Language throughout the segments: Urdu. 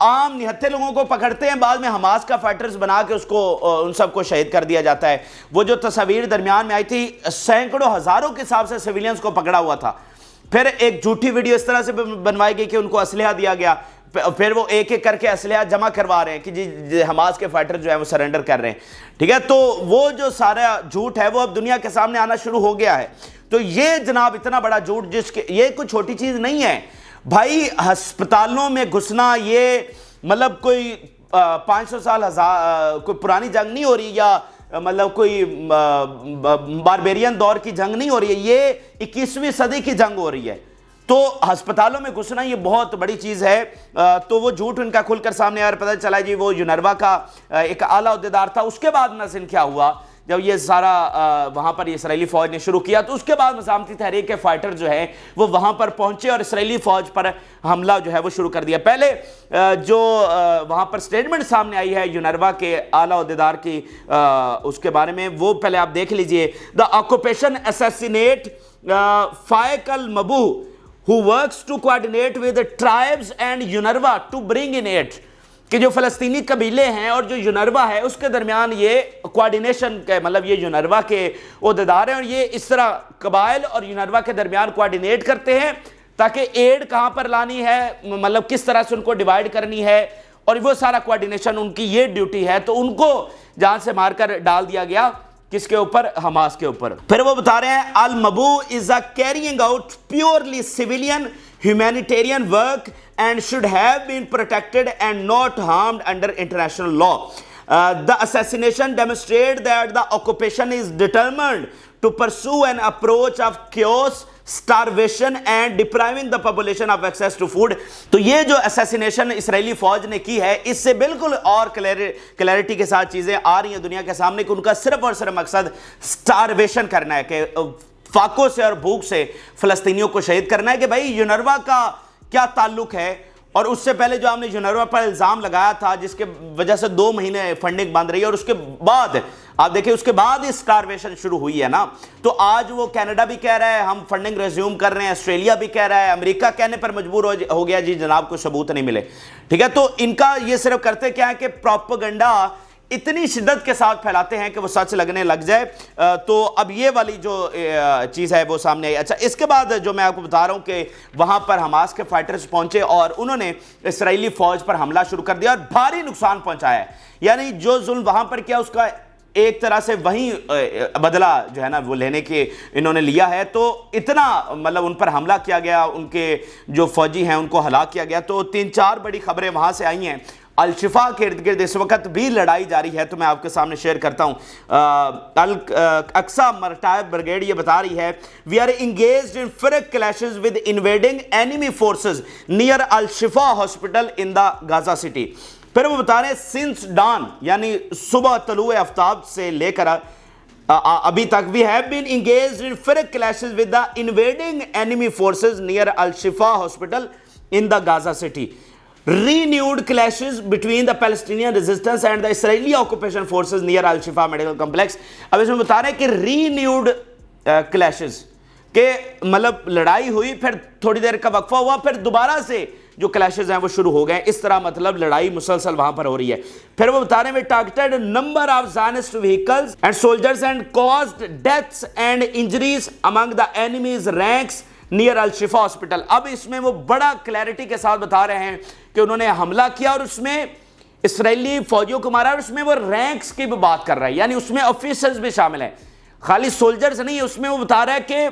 عام نہتے لوگوں کو پکڑتے ہیں, بعد میں حماس کا فائٹرز بنا کے اس کو ان سب کو شہید کر دیا جاتا ہے. وہ جو تصاویر درمیان میں آئی تھی, سینکڑوں ہزاروں کے حساب سے سویلینز کو پکڑا ہوا تھا. پھر ایک جھوٹی ویڈیو اس طرح سے بنوائی گئی کہ ان کو اسلحہ دیا گیا, پھر وہ ایک ایک کر کے اسلحہ جمع کروا رہے ہیں کہ جی حماس کے فائٹر جو ہیں وہ سرنڈر کر رہے ہیں. ٹھیک ہے, تو وہ جو سارا جھوٹ ہے وہ اب دنیا کے سامنے آنا شروع ہو گیا ہے. تو یہ جناب اتنا بڑا جھوٹ, جس کے یہ کوئی چھوٹی چیز نہیں ہے بھائی. ہسپتالوں میں گھسنا یہ مطلب کوئی 500 سال کوئی پرانی جنگ نہیں ہو رہی, یا مطلب کوئی باربیرین دور کی جنگ نہیں ہو رہی ہے, یہ 21ویں صدی کی جنگ ہو رہی ہے. تو ہسپتالوں میں گھسنا یہ بہت بڑی چیز ہے. تو وہ جھوٹ ان کا کھل کر سامنے آیا, پتہ چلا جی وہ یونروا کا ایک اعلیٰ عہدیدار تھا. اس کے بعد ناظرین کیا ہوا, جب یہ سارا وہاں پر اسرائیلی فوج نے شروع کیا تو اس کے بعد مزاحمتی تحریک کے فائٹر جو ہیں وہ وہاں پر پہنچے اور اسرائیلی فوج پر حملہ جو ہے وہ شروع کر دیا. پہلے جو وہاں پر سٹیٹمنٹ سامنے آئی ہے یونروا کے اعلیٰ عہدیدار کی, اس کے بارے میں وہ پہلے آپ دیکھ لیجئے. The occupation assassinated Faiq al Mabhouh who works to coordinate with the tribes and UNRWA to bring in aid. کہ جو فلسطینی قبیلے ہیں اور جو یونروا ہے اس کے درمیان یہ کوارڈینیشن کے, مطلب یہ یونروا کے عہدیدار ہیں اور یہ اس طرح قبائل اور یونروا کے درمیان کوارڈینیٹ کرتے ہیں تاکہ ایڈ کہاں پر لانی ہے, مطلب کس طرح سے ان کو ڈیوائیڈ کرنی ہے, اور وہ سارا کوارڈینیشن ان کی یہ ڈیوٹی ہے. تو ان کو جان سے مار کر ڈال دیا گیا, کس کے اوپر, حماس کے اوپر. پھر وہ بتا رہے ہیں المبو is a carrying out purely civilian humanitarian work and should have been protected and not harmed under international law. The assassination demonstrated that the occupation is determined to pursue an approach of chaos, starvation and depriving the population of access to food. تو یہ جو اسیسینیشن اسرائیلی فوج نے کی ہے, اس سے بالکل اور کلیئرٹی کے ساتھ چیزیں آ رہی ہیں دنیا کے سامنے کہ ان کا صرف اور صرف مقصد سٹارویشن کرنا ہے, کہ فاقوں سے اور بھوک سے فلسطینیوں کو شہید کرنا ہے. کہ بھائی یونروا کا کیا تعلق ہے, اور اس سے پہلے جو ہم نے یونروا پر الزام لگایا تھا جس کے وجہ سے 2 مہینے فنڈنگ بند رہی ہے, اور اس کے بعد آپ دیکھیں اس کے بعد ہی سٹارویشن شروع ہوئی ہے نا. تو آج وہ کینیڈا بھی کہہ رہا ہے ہم فنڈنگ ریزیوم کر رہے ہیں, آسٹریلیا بھی کہہ رہا ہے, امریکہ کہنے پر مجبور ہو گیا جی جناب کو ثبوت نہیں ملے. ٹھیک ہے, تو ان کا یہ صرف کرتے کیا ہے کہ پروپیگنڈا اتنی شدت کے ساتھ پھیلاتے ہیں کہ وہ سچ لگنے لگ جائے. تو اب یہ والی جو چیز ہے وہ سامنے آئی. اچھا, اس کے بعد جو میں آپ کو بتا رہا ہوں کہ وہاں پر حماس کے فائٹرز پہنچے اور انہوں نے اسرائیلی فوج پر حملہ شروع کر دیا اور بھاری نقصان پہنچایا ہے. یعنی جو ظلم وہاں پر کیا اس کا ایک طرح سے وہیں بدلہ جو ہے نا وہ لینے کے انہوں نے لیا ہے. تو اتنا مطلب ان پر حملہ کیا گیا, ان کے جو فوجی ہیں ان کو ہلاک کیا گیا. تو 3-4 بڑی خبریں وہاں سے آئی ہیں. الشفا کے ارد گرد اس وقت بھی لڑائی جاری ہے, تو میں آپ کے سامنے شیئر کرتا ہوں. اقصی مرٹائب بریگیڈ یہ بتا رہی ہے we are engaged in ferocious clashes with invading enemy forces near Alshifa hospital in the Gaza city. پھر وہ بتا رہے ہیں since dawn یعنی صبح طلوع آفتاب سے لے کر ابھی تک we have been engaged in ferocious clashes with the invading enemy forces near Alshifa hospital in the Gaza city. Renewed clashes between the Palestinian resistance and the Israeli occupation forces near Al-Shifa medical complex. اب اس میں بتا رہے ہیں کہ renewed clashes, کہ مطلب لڑائی ہوئی, پھر تھوڑی دیر کا وقفہ ہوا, پھر دوبارہ سے جو کلیشز ہیں وہ شروع ہو گئے. اس طرح مطلب لڑائی مسلسل وہاں پر ہو رہی ہے. پھر وہ بتا رہے ہیں targeted number of Zionist vehicles and soldiers and caused deaths and injuries among the enemy's ranks near Al Shifa hospital. اب اس میں وہ بڑا کلیئرٹی کے ساتھ بتا رہے ہیں کہ انہوں نے حملہ کیا اور اس میں اسرائیلی فوجیوں کو مارا, اور اس میں وہ رینکس کی بھی بات کر رہا ہے, یعنی اس میں آفیسرز بھی شامل ہیں, خالی سولجرز نہیں. اس میں وہ بتا رہا ہے کہ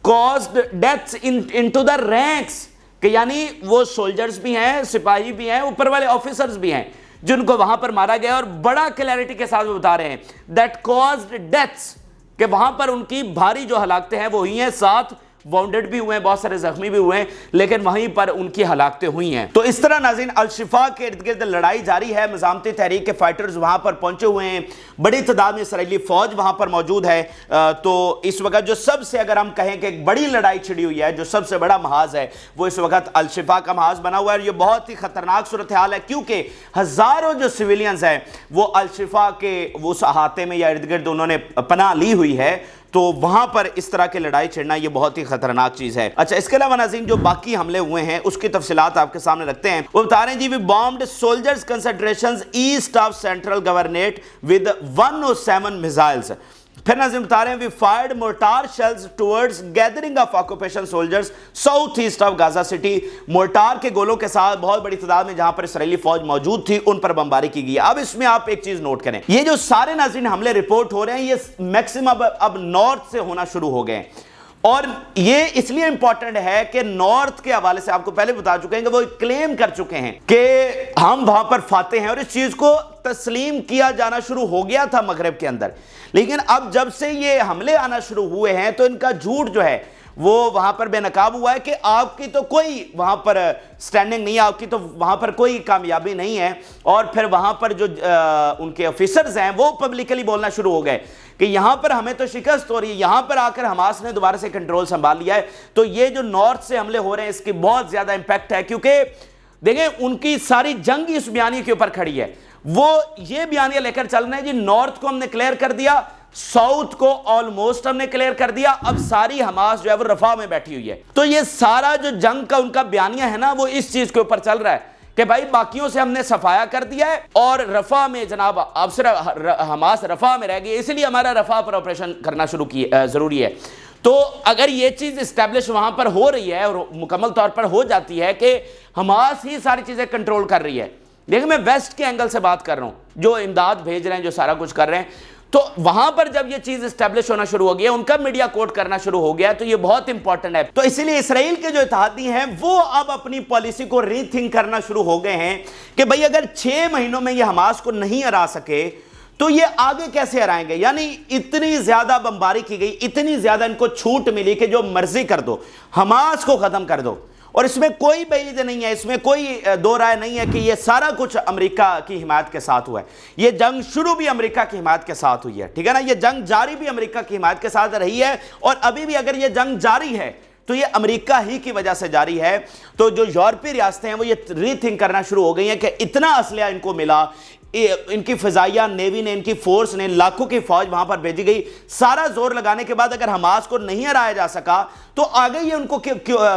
caused deaths into the ranks, کہ یعنی وہ سولجرز بھی ہیں, سپاہی بھی ہیں, اوپر والے آفیسرز بھی ہیں جن کو وہاں پر مارا گیا. اور بڑا کلیئرٹی کے ساتھ وہ بتا رہے ہیں that caused deaths, کہ وہاں پر ان کی بھاری جو ہلاکتیں ہیں وہ ہوئی ہیں, ساتھ وانڈڈ بھی ہوئے ہیں, بہت سارے زخمی بھی ہوئے ہیں, لیکن وہیں پر ان کی ہلاکتیں ہوئی ہیں. تو اس طرح ناظرین الشفا کے ارد گرد لڑائی جاری ہے. مزاحمتی تحریک کے فائٹرز وہاں پر پہنچے ہوئے ہیں, بڑی تعداد میں اسرائیلی فوج وہاں پر موجود ہے. تو اس وقت جو سب سے اگر ہم کہیں کہ ایک بڑی لڑائی چھڑی ہوئی ہے, جو سب سے بڑا محاذ ہے وہ اس وقت الشفا کا محاذ بنا ہوا ہے. اور یہ بہت ہی خطرناک صورتحال ہے, کیونکہ ہزاروں جو سویلینز ہیں وہ الشفا کے اس احاطے میں یا ارد گرد انہوں نے پناہ لی ہوئی ہے. تو وہاں پر اس طرح کے لڑائی چھڑنا یہ بہت ہی خطرناک چیز ہے۔ اچھا، اس کے علاوہ ناظرین جو باقی حملے ہوئے ہیں اس کی تفصیلات آپ کے سامنے رکھتے ہیں۔ وہ بتا رہے ہیں ji we bombed soldiers concentrations east of central governorate with 107 missiles. پھر ناظرین بتا رہے ہیں we fired mortar shells towards gathering of occupation soldiers south east of Gaza city. Mortar کے گولوں کے ساتھ بہت بڑی تعداد میں جہاں پر اسرائیلی فوج موجود تھی ان پر بمباری کی گئی۔ اب اس میں آپ ایک چیز نوٹ کریں، یہ جو سارے ناظرین حملے رپورٹ ہو رہے ہیں یہ میکسیمم اب نارتھ سے ہونا شروع ہو گئے ہیں، اور یہ اس لیے امپورٹنٹ ہے کہ نارتھ کے حوالے سے آپ کو پہلے بتا چکے ہیں کہ وہ کلیم کر چکے ہیں کہ ہم وہاں پر فاتح ہیں، اور اس چیز کو تسلیم کیا جانا شروع ہو گیا تھا مغرب کے اندر۔ لیکن اب جب سے یہ حملے آنا شروع ہوئے ہیں تو ان کا جھوٹ جو ہے وہ وہاں پر بے نقاب ہوا ہے کہ آپ کی تو کوئی وہاں پر سٹینڈنگ نہیں ہے، آپ کی تو وہاں پر کوئی کامیابی نہیں ہے، اور پھر وہاں پر جو ان کے آفیسرز ہیں وہ پبلکلی بولنا شروع ہو گئے کہ یہاں پر ہمیں تو شکست ہو رہی ہے، یہاں پر آ کر حماس نے دوبارہ سے کنٹرول سنبھال لیا ہے۔ تو یہ جو نارتھ سے حملے ہو رہے ہیں اس کی بہت زیادہ امپیکٹ ہے، کیونکہ دیکھیں ان کی ساری جنگ اس بیانیے کے اوپر کھڑی ہے۔ وہ یہ بیانیہ لے کر چل رہے ہیں جی نارتھ کو ہم نے کلیئر کر دیا، ساؤتھ کو آلموسٹ ہم نے کلیئر کر دیا، اب ساری حماس جو ہے وہ رفح میں بیٹھی ہوئی ہے۔ تو یہ سارا جو جنگ کا ان کا بیانیہ ہے نا وہ اس چیز کے اوپر چل رہا ہے کہ بھائی باقیوں سے ہم نے صفایا کر دیا ہے، اور رفح میں جناب اب صرف حماس رفح میں رہ گئی، اس لیے ہمارا رفح پر آپریشن کرنا شروع ضروری ہے۔ تو اگر یہ چیز اسٹیبلش وہاں پر ہو رہی ہے اور مکمل طور پر ہو جاتی ہے کہ حماس ہی ساری چیزیں کنٹرول کر رہی ہے، دیکھیں میں ویسٹ کے اینگل سے بات کر رہا ہوں، جو امداد بھیج رہے ہیں، جو سارا کچھ کر رہے ہیں، تو وہاں پر جب یہ چیز اسٹیبلش ہونا شروع ہو گیا، ان کا میڈیا کوٹ کرنا شروع ہو گیا، تو یہ بہت امپورٹنٹ ہے۔ تو اسی لیے اسرائیل کے جو اتحادی ہیں وہ اب اپنی پالیسی کو ری تھنک کرنا شروع ہو گئے ہیں کہ بھئی اگر 6 مہینوں میں یہ حماس کو نہیں ہرا سکے تو یہ آگے کیسے ہرائیں گے؟ یعنی اتنی زیادہ بمباری کی گئی، اتنی زیادہ ان کو چھوٹ ملی کہ جو مرضی کر دو، حماس کو ختم کر دو، اور اس میں کوئی بعید نہیں ہے، اس میں کوئی دو رائے نہیں ہے کہ یہ سارا کچھ امریکہ کی حمایت کے ساتھ ہوا ہے۔ یہ جنگ شروع بھی امریکہ کی حمایت کے ساتھ ہوئی ہے، ٹھیک ہے نا، یہ جنگ جاری بھی امریکہ کی حمایت کے ساتھ رہی ہے، اور ابھی بھی اگر یہ جنگ جاری ہے تو یہ امریکہ ہی کی وجہ سے جاری ہے۔ تو جو یورپی ریاستیں ہیں وہ یہ ری تھنک کرنا شروع ہو گئی ہیں کہ اتنا اسلحہ ان کو ملا، ان کی فضائیہ نیوی نے، ان کی فورس نے، لاکھوں کی فوج وہاں پر بھیجی گئی، سارا زور لگانے کے بعد اگر حماس کو نہیں ہرایا جا سکا تو آگے یہ ان کو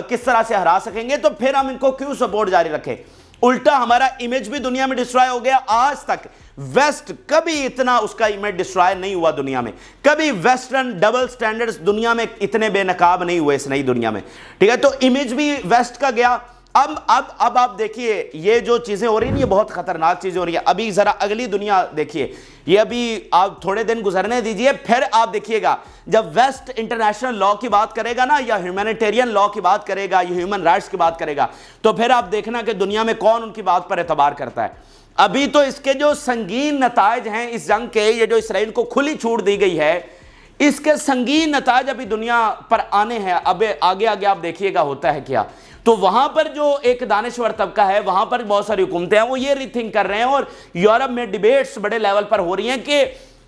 کس طرح سے ہرا سکیں گے؟ تو پھر ہم ان کو کیوں سپورٹ جاری رکھیں؟ الٹا ہمارا امیج بھی دنیا میں ڈسٹرائے ہو گیا۔ آج تک ویسٹ کبھی اتنا اس کا امیج ڈسٹرائے نہیں ہوا دنیا میں، کبھی ویسٹرن ڈبل سٹینڈرز دنیا میں اتنے بے نقاب نہیں ہوئے اس نئی دنیا میں، ٹھیک ہے؟ تو امیج بھی ویسٹ کا گیا۔ اب آپ دیکھیے یہ جو چیزیں ہو رہی ہیں یہ بہت خطرناک چیزیں ہو رہی ہیں۔ ابھی ذرا اگلی دنیا دیکھیے، یہ ابھی آپ تھوڑے دن گزرنے دیجئے، پھر آپ دیکھیے گا جب ویسٹ انٹرنیشنل لا کی بات کرے گا نا، یا ہیومینیٹیرین لا کی بات کرے گا، یا ہیومن رائٹس کی بات کرے گا، تو پھر آپ دیکھنا کہ دنیا میں کون ان کی بات پر اعتبار کرتا ہے۔ ابھی تو اس کے جو سنگین نتائج ہیں اس جنگ کے، یہ جو اسرائیل کو کھلی چھوٹ دی گئی ہے، اس کے سنگین نتائج ابھی دنیا پر آنے ہیں۔ اب آگے آپ دیکھیے گا ہوتا ہے کیا۔ تو وہاں پر جو ایک دانشور طبقہ ہے، وہاں پر بہت ساری حکومتیں ہیں، وہ یہ ری تھنک کر رہے ہیں، اور یورپ میں ڈیبیٹس بڑے لیول پر ہو رہی ہیں کہ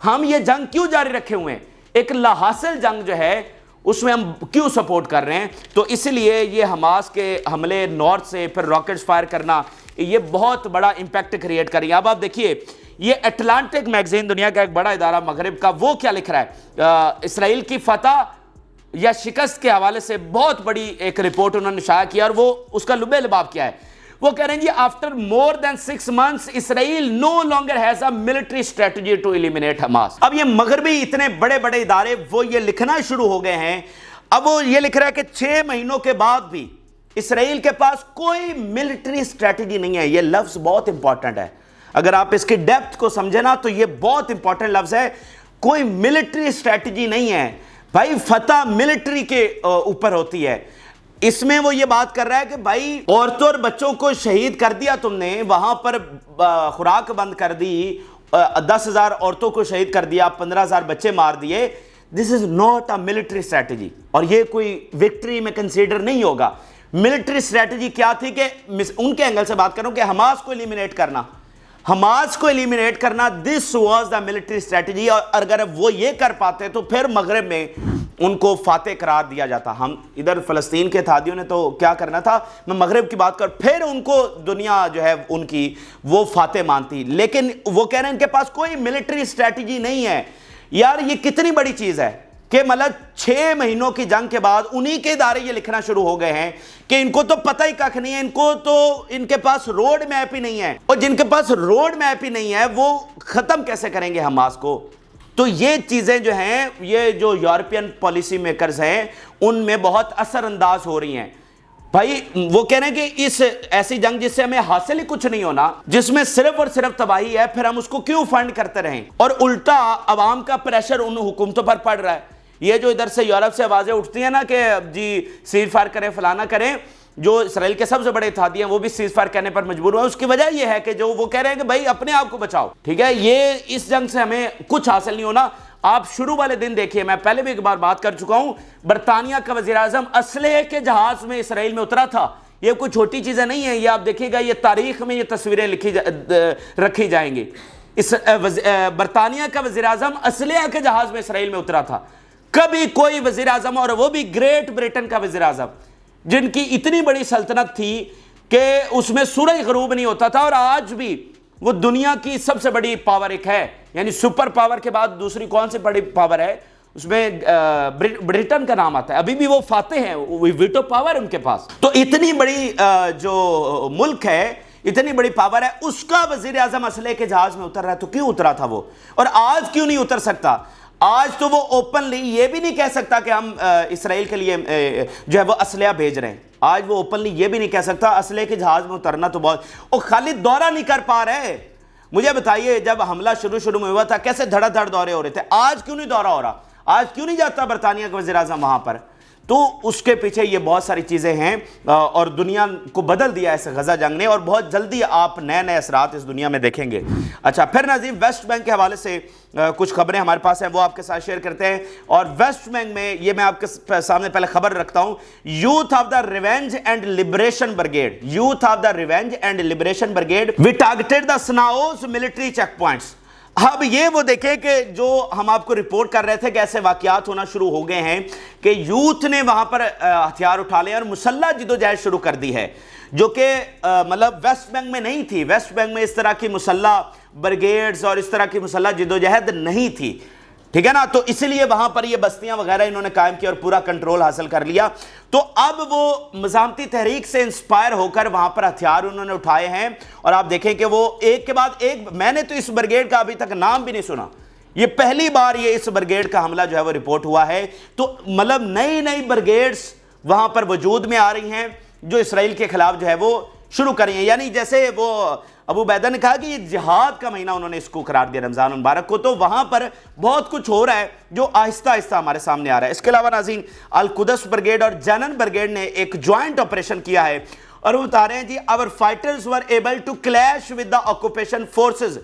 ہم یہ جنگ کیوں جاری رکھے ہوئے ہیں، ایک لا حاصل جنگ جو ہے اس میں ہم کیوں سپورٹ کر رہے ہیں۔ تو اس لیے یہ حماس کے حملے نارتھ سے پھر راکٹس فائر کرنا، یہ بہت بڑا امپیکٹ کریٹ کر رہی ہے۔ اب آپ دیکھیے یہ اٹلانٹک میگزین، دنیا کا ایک بڑا ادارہ مغرب کا، وہ کیا لکھ رہا ہے؟ اسرائیل کی فتح یا شکست کے حوالے سے بہت بڑی ایک رپورٹ انہوں نے شائع کیا، اور وہ اس کا لبِ لباب کیا ہے؟ وہ کہہ رہے ہیں ji after more than 6 months Israel no longer has a military strategy to eliminate Hamas. اب یہ مغربی اتنے بڑے بڑے ادارے وہ یہ لکھنا شروع ہو گئے ہیں، اب وہ یہ لکھ رہا ہے کہ 6 مہینوں کے بعد بھی اسرائیل کے پاس کوئی ملٹری اسٹریٹجی نہیں ہے۔ یہ لفظ بہت امپورٹنٹ ہے، اگر آپ اس کی ڈیپتھ کو سمجھے نا تو یہ بہت امپورٹنٹ لفظ ہے۔ کوئی ملٹری اسٹریٹجی نہیں ہے بھائی، فتح ملٹری کے اوپر ہوتی ہے۔ اس میں وہ یہ بات کر رہا ہے کہ بھائی عورتوں اور بچوں کو شہید کر دیا تم نے، وہاں پر خوراک بند کر دی، 10,000 عورتوں کو شہید کر دیا، 15,000 بچے مار دیے۔ This is not a military strategy, اور یہ کوئی وکٹری میں کنسیڈر نہیں ہوگا۔ ملٹری اسٹریٹجی کیا تھی کہ ان کے اینگل سے بات کروں کہ حماس کو ایلیمینیٹ کرنا، حماس کو ایلیمینیٹ کرنا، this was the military strategy. اور اگر وہ یہ کر پاتے تو پھر مغرب میں ان کو فاتح قرار دیا جاتا۔ ہم ادھر فلسطین کے اتحادیوں نے تو کیا کرنا تھا، میں مغرب کی بات کر، پھر ان کو دنیا جو ہے ان کی وہ فاتح مانتی، لیکن وہ کہہ رہے ہیں ان کے پاس کوئی ملٹری اسٹریٹجی نہیں ہے۔ یار یہ کتنی بڑی چیز ہے، کہ مطلب 6 مہینوں کی جنگ کے بعد انہی کے ادارے یہ لکھنا شروع ہو گئے ہیں کہ ان کو تو پتہ ہی کخ نہیں ہے، ان کے پاس روڈ میپ ہی نہیں ہے، اور جن کے پاس روڈ میپ ہی نہیں ہے وہ ختم کیسے کریں گے حماس کو؟ تو یہ چیزیں جو ہیں، یہ جو یورپین پالیسی میکرز ہیں ان میں بہت اثر انداز ہو رہی ہیں۔ بھائی وہ کہہ رہے ہیں کہ اس ایسی جنگ جس سے ہمیں حاصل ہی کچھ نہیں ہونا، جس میں صرف اور صرف تباہی ہے، پھر ہم اس کو کیوں فنڈ کرتے رہیں؟ اور الٹا عوام کا پریشر ان حکومتوں پر پڑ رہا ہے۔ یہ جو ادھر سے یورپ سے آوازیں اٹھتی ہیں نا کہ جی سیز فائر کریں، فلانا کریں، جو اسرائیل کے سب سے بڑے اتحادی ہیں وہ بھی سیز فائر کرنے پر مجبور ہوئے، اس کی وجہ یہ ہے کہ جو وہ کہہ رہے ہیں کہ بھائی اپنے آپ کو بچاؤ، ٹھیک ہے؟ یہ اس جنگ سے ہمیں کچھ حاصل نہیں ہونا۔ آپ شروع والے دن دیکھیے، میں پہلے بھی ایک بار بات کر چکا ہوں، برطانیہ کا وزیراعظم اسلحے کے جہاز میں اسرائیل میں اترا تھا۔ یہ کوئی چھوٹی چیزیں نہیں ہیں، یہ آپ دیکھیے گا، یہ تاریخ میں یہ تصویریں رکھی جائیں گی۔ برطانیہ کا وزیراعظم اسلحے کے جہاز میں اسرائیل میں اترا تھا۔ کبھی کوئی وزیراعظم، اور وہ بھی گریٹ بریٹن کا وزیراعظم، جن کی اتنی بڑی سلطنت تھی کہ اس میں سورج غروب نہیں ہوتا تھا، اور آج بھی وہ دنیا کی سب سے بڑی پاور ایک ہے، یعنی سپر پاور کے بعد دوسری کون سی بڑی پاور ہے؟ اس میں بریٹن کا نام آتا ہے، ابھی بھی وہ فاتح ہیں، ویٹو پاور ان کے پاس۔ تو اتنی بڑی جو ملک ہے، اتنی بڑی پاور ہے، اس کا وزیر اعظم اسلحے کے جہاز میں اتر رہا ہے، تو کیوں اترا تھا وہ؟ اور آج کیوں نہیں اتر سکتا؟ آج تو وہ اوپنلی یہ بھی نہیں کہہ سکتا کہ ہم اسرائیل کے لیے جو ہے وہ اسلحہ بھیج رہے ہیں۔ آج وہ اوپنلی یہ بھی نہیں کہہ سکتا، اسلحے کے جہاز میں اترنا تو بہت، اور خالد دورہ نہیں کر پا رہے۔ مجھے بتائیے جب حملہ شروع میں ہوا تھا کیسے دھڑا دھڑ دورے ہو رہے تھے، آج کیوں نہیں دورہ ہو رہا؟ آج کیوں نہیں جاتا برطانیہ کا وزیراعظم وہاں پر؟ تو اس کے پیچھے یہ بہت ساری چیزیں ہیں، اور دنیا کو بدل دیا اس غزہ جنگ نے، اور بہت جلدی آپ نئے اثرات اس دنیا میں دیکھیں گے۔ اچھا، پھر ناظرین ویسٹ بینک کے حوالے سے کچھ خبریں ہمارے پاس ہیں، وہ آپ کے ساتھ شیئر کرتے ہیں۔ اور ویسٹ بینک میں یہ میں آپ کے سامنے پہلے خبر رکھتا ہوں، youth of the revenge and liberation brigade, youth of the revenge and liberation brigade we targeted the سناؤز ملٹری چیک پوائنٹس۔ اب یہ وہ دیکھیں کہ جو ہم آپ کو رپورٹ کر رہے تھے کہ ایسے واقعات ہونا شروع ہو گئے ہیں کہ یوتھ نے وہاں پر ہتھیار اٹھا لے اور مسلح جدوجہد شروع کر دی ہے، جو کہ مطلب ویسٹ بینک میں نہیں تھی۔ ویسٹ بینک میں اس طرح کی مسلح بریگیڈز اور اس طرح کی مسلح جدوجہد نہیں تھی، ٹھیک ہے نا؟ تو اسی لیے وہاں پر یہ بستیاں وغیرہ انہوں نے قائم کی اور پورا کنٹرول حاصل کر لیا۔ تو اب وہ مزاحمتی تحریک سے انسپائر ہو کر وہاں پر ہتھیار انہوں نے اٹھائے ہیں، اور آپ دیکھیں کہ وہ ایک کے بعد ایک، میں نے تو اس بریگیڈ کا ابھی تک نام بھی نہیں سنا، یہ پہلی بار یہ اس بریگیڈ کا حملہ جو ہے وہ رپورٹ ہوا ہے۔ تو مطلب نئی بریگیڈز وہاں پر وجود میں آ رہی ہیں جو اسرائیل کے خلاف جو ہے وہ شروع کر رہی ہیں، یعنی جیسے وہ ابو عبیدہ نے کہا کہ یہ جہاد کا مہینہ انہوں نے اس کو قرار دیا رمضان مبارک کو، تو وہاں پر بہت کچھ ہو رہا ہے جو آہستہ آہستہ ہمارے سامنے آ رہا ہے۔ اس کے علاوہ ناظرین القدس بریگیڈ اور جنن بریگیڈ نے ایک جوائنٹ آپریشن کیا ہے، اور وہ بتا رہے ہیں جی our fighters were able to clash with the occupation forces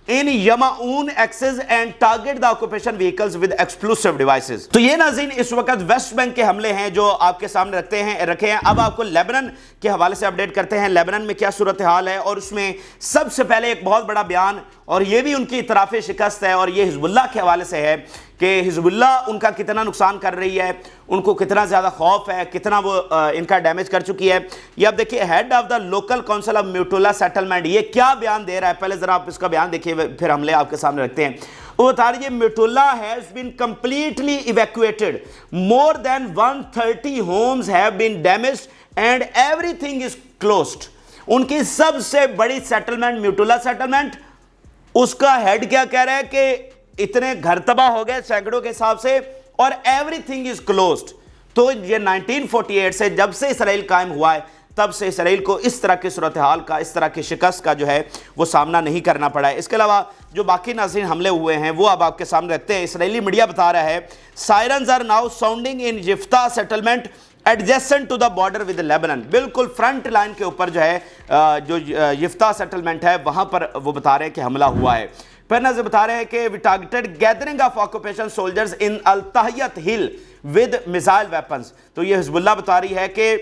in Yamaun axis and target the occupation vehicles with explosive devices۔ تو یہ ناظرین اس وقت ویسٹ بینک کے حملے ہیں جو آپ کے سامنے رکھے ہیں۔ اب آپ کو لیبنن کے حوالے سے اپڈیٹ کرتے ہیں، لیبنن میں کیا صورتحال ہے، اور اس میں سب سے پہلے ایک بہت بڑا بیان، اور یہ بھی ان کی اعتراف شکست ہے، اور یہ حزب اللہ کے حوالے سے ہے کہ حزب اللہ ان کا کتنا نقصان کر رہی ہے، ان کو کتنا زیادہ خوف ہے، کتنا وہ ان کا ڈیمیج کر چکی ہے۔ یہ آپ دیکھیے head of the local council of Metula settlement, یہ کیا بیان دے رہا ہے، پہلے ذرا آپ اس کا بیان دیکھیے پھر حملے آپ کے سامنے رکھتے ہیں۔ وہ بتا رہی ہے میوٹولا has been completely evacuated, more than 130 homes have been damaged and everything is closed۔ ان کی سب سے بڑی سیٹلمنٹ میوٹولا سیٹلمنٹ، اس کا ہیڈ کیا کہہ رہا ہے کہ اتنے گھر تباہ ہو گئے سینکڑوں کے حساب سے، اور ایوری تھنگ از کلوزڈ۔ تو یہ 1948 سے جب سے اسرائیل قائم ہوا ہے تب سے اسرائیل کو اس طرح کی صورتحال کا، اس طرح کی شکست کا جو ہے وہ سامنا نہیں کرنا پڑا ہے۔ اس کے علاوہ جو باقی ناظرین حملے ہوئے ہیں وہ اب آپ کے سامنے رکھتے ہیں۔ اسرائیلی میڈیا بتا رہا ہے sirens are now sounding in Yiftah settlement adjacent to the border with Lebanon, بالکل فرنٹ لائن کے اوپر جو ہے جو یفتہ سیٹلمنٹ ہے وہاں پر وہ بتا رہے ہیں کہ حملہ ہوا ہے۔ پھر نظر بتا رہے ہیں کہ we targeted gathering of occupation soldiers in التحیت ہل ود میزائل ویپنز۔ تو یہ حزب اللہ بتا رہی ہے کہ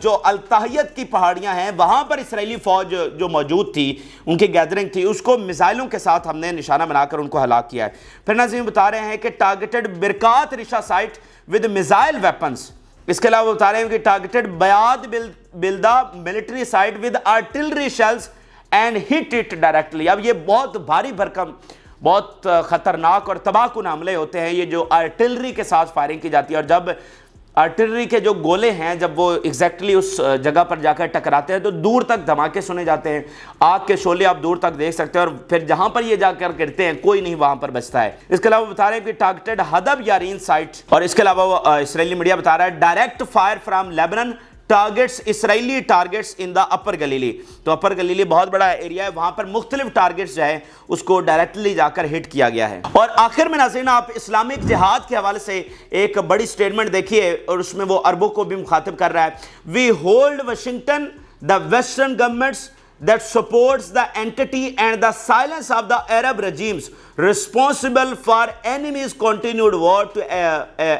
جو التحیت کی پہاڑیاں ہیں وہاں پر اسرائیلی فوج جو موجود تھی، ان کی گیدرنگ تھی، اس کو میزائلوں کے ساتھ ہم نے نشانہ بنا کر ان کو ہلاک کیا ہے۔ پھر ناظرین بتا رہے ہیں کہ targeted Birkat Risha site with missile weapons. اس کے علاوہ بتا رہے ہیں کہ targeted Biyad Blida military site with artillery shells and hit it directly. اب یہ بہت بھاری بھرکم بہت خطرناک اور تباہ کن حملے ہوتے ہیں یہ جو آرٹلری کے ساتھ فائرنگ کی جاتی ہے، اور جب آرٹلری کے جو گولے ہیں جب وہ ایگزیکٹلی اس جگہ پر جا کر ٹکراتے ہیں تو دور تک دھماکے سنے جاتے ہیں، آگ کے شعلے آپ دور تک دیکھ سکتے ہیں، اور پھر جہاں پر یہ جا کر گرتے ہیں کوئی نہیں وہاں پر بچتا ہے۔ اس کے علاوہ بتا رہے ہیں کہ ٹارگٹڈ ہدف یارین سائٹ، اور اس کے علاوہ وہ اسرائیلی میڈیا بتا رہا ہے direct fire from Lebanon targets Israeli targets in the upper Galilee. تو اپر گلیلی بہت بڑا ایریا ہے، وہاں پر مختلف ٹارگٹس جو ہے اس کو ڈائریکٹلی جا کر ہٹ کیا گیا ہے۔ اور آخر میں ناظرین آپ اسلامک جہاد کے حوالے سے ایک بڑی سٹیٹمنٹ دیکھیے، اور اس میں وہ عربوں کو بھی مخاطب کر رہا ہے۔ We hold Washington the western governments that supports the entity and the silence of the Arab regimes responsible for enemies continued war to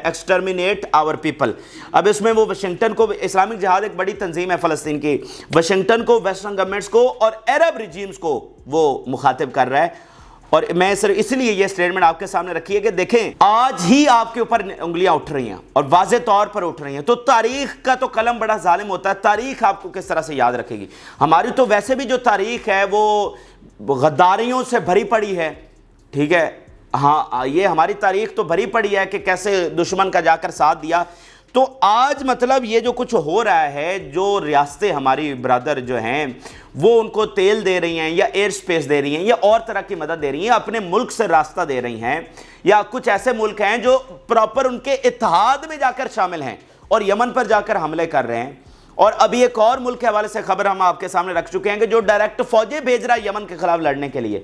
exterminate our people۔ اب اس میں وہ واشنگٹن کو، اسلامک جہاد ایک بڑی تنظیم ہے فلسطین کی، واشنگٹن کو، ویسٹرن گورنمنٹس کو اور عرب ریجیمز کو وہ مخاطب کر رہا ہے۔ اور میں صرف اس لیے یہ سٹیٹمنٹ آپ کے سامنے رکھی ہے کہ دیکھیں آج ہی آپ کے اوپر انگلیاں اٹھ رہی ہیں اور واضح طور پر اٹھ رہی ہیں، تو تاریخ کا تو قلم بڑا ظالم ہوتا ہے، تاریخ آپ کو کس طرح سے یاد رکھے گی؟ ہماری تو ویسے بھی جو تاریخ ہے وہ غداریوں سے بھری پڑی ہے، ٹھیک ہے، ہاں یہ ہماری تاریخ تو بھری پڑی ہے کہ کیسے دشمن کا جا کر ساتھ دیا۔ تو آج مطلب یہ جو کچھ ہو رہا ہے، جو ریاستیں ہماری برادر جو ہیں وہ ان کو تیل دے رہی ہیں یا ایئر سپیس دے رہی ہیں یا اور طرح کی مدد دے رہی ہیں، اپنے ملک سے راستہ دے رہی ہیں، یا کچھ ایسے ملک ہیں جو پراپر ان کے اتحاد میں جا کر شامل ہیں اور یمن پر جا کر حملے کر رہے ہیں۔ اور ابھی ایک اور ملک کے حوالے سے خبر ہم آپ کے سامنے رکھ چکے ہیں کہ جو ڈائریکٹ فوجیں بھیج رہا ہے یمن کے خلاف لڑنے کے لیے۔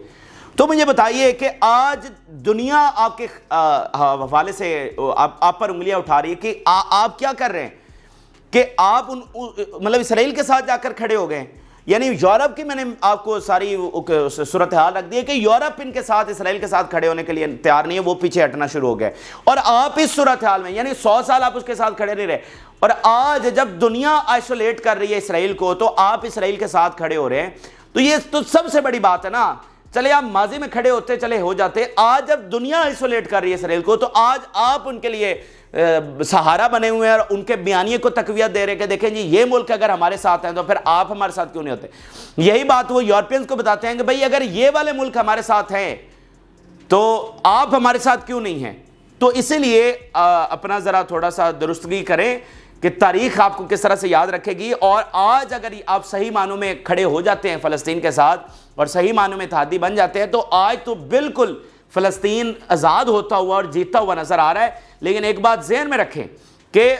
تو مجھے بتائیے کہ آج دنیا آپ کے حوالے سے آپ پر انگلیاں اٹھا رہی ہے کہ آپ کیا کر رہے ہیں کہ آپ مطلب اسرائیل کے ساتھ جا کر کھڑے ہو گئے ہیں۔ یعنی یورپ کی میں نے آپ کو ساری صورتحال رکھ دی ہے کہ یورپ ان کے ساتھ اسرائیل کے ساتھ کھڑے ہونے کے لیے تیار نہیں ہے، وہ پیچھے ہٹنا شروع ہو گئے، اور آپ اس صورتحال میں یعنی 100 سال آپ اس کے ساتھ کھڑے نہیں رہے، اور آج جب دنیا آئسولیٹ کر رہی ہے اسرائیل کو تو آپ اسرائیل کے ساتھ کھڑے ہو رہے ہیں۔ تو یہ تو سب سے بڑی بات ہے نا۔ چلے آپ ماضی میں کھڑے ہوتے چلے ہو جاتے، آج جب دنیا آئسولیٹ کر رہی ہے اسرائیل کو تو آج آپ ان کے لیے سہارا بنے ہوئے ہیں اور ان کے بیانیے کو تقویت دے رہے کہ دیکھیں جی یہ ملک اگر ہمارے ساتھ ہیں تو پھر آپ ہمارے ساتھ کیوں نہیں ہوتے۔ یہی بات وہ یورپینز کو بتاتے ہیں کہ بھئی اگر یہ والے ملک ہمارے ساتھ ہیں تو آپ ہمارے ساتھ کیوں نہیں ہیں۔ تو اسی لیے اپنا ذرا تھوڑا سا درستگی کریں کہ تاریخ آپ کو کس طرح سے یاد رکھے گی، اور آج اگر آپ صحیح معنوں میں کھڑے ہو جاتے ہیں فلسطین کے ساتھ اور صحیح معنوں میں اتحادی بن جاتے ہیں تو آج تو بالکل فلسطین آزاد ہوتا ہوا اور جیتا ہوا نظر آ رہا ہے۔ لیکن ایک بات ذہن میں رکھیں کہ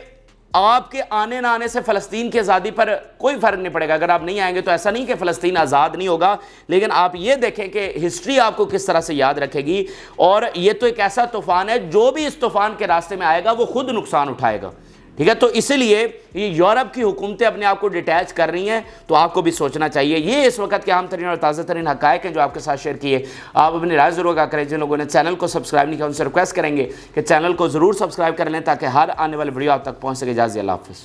آپ کے آنے نہ آنے سے فلسطین کی آزادی پر کوئی فرق نہیں پڑے گا۔ اگر آپ نہیں آئیں گے تو ایسا نہیں کہ فلسطین آزاد نہیں ہوگا، لیکن آپ یہ دیکھیں کہ ہسٹری آپ کو کس طرح سے یاد رکھے گی، اور یہ تو ایک ایسا طوفان ہے جو بھی اس طوفان کے راستے میں آئے گا وہ خود نقصان اٹھائے گا، ٹھیک ہے۔ تو اسی لیے یہ یورپ کی حکومتیں اپنے آپ کو ڈیٹیچ کر رہی ہیں، تو آپ کو بھی سوچنا چاہیے۔ یہ اس وقت کے اہم ترین اور تازہ ترین حقائق ہیں جو آپ کے ساتھ شیئر کیے۔ آپ اپنی رائے ضرور آگاہ کریں۔ جن لوگوں نے چینل کو سبسکرائب نہیں کیا ان سے ریکویسٹ کریں گے کہ چینل کو ضرور سبسکرائب کر لیں تاکہ ہر آنے والی ویڈیو آپ تک پہنچ سکے۔ اجازت اللہ حافظ۔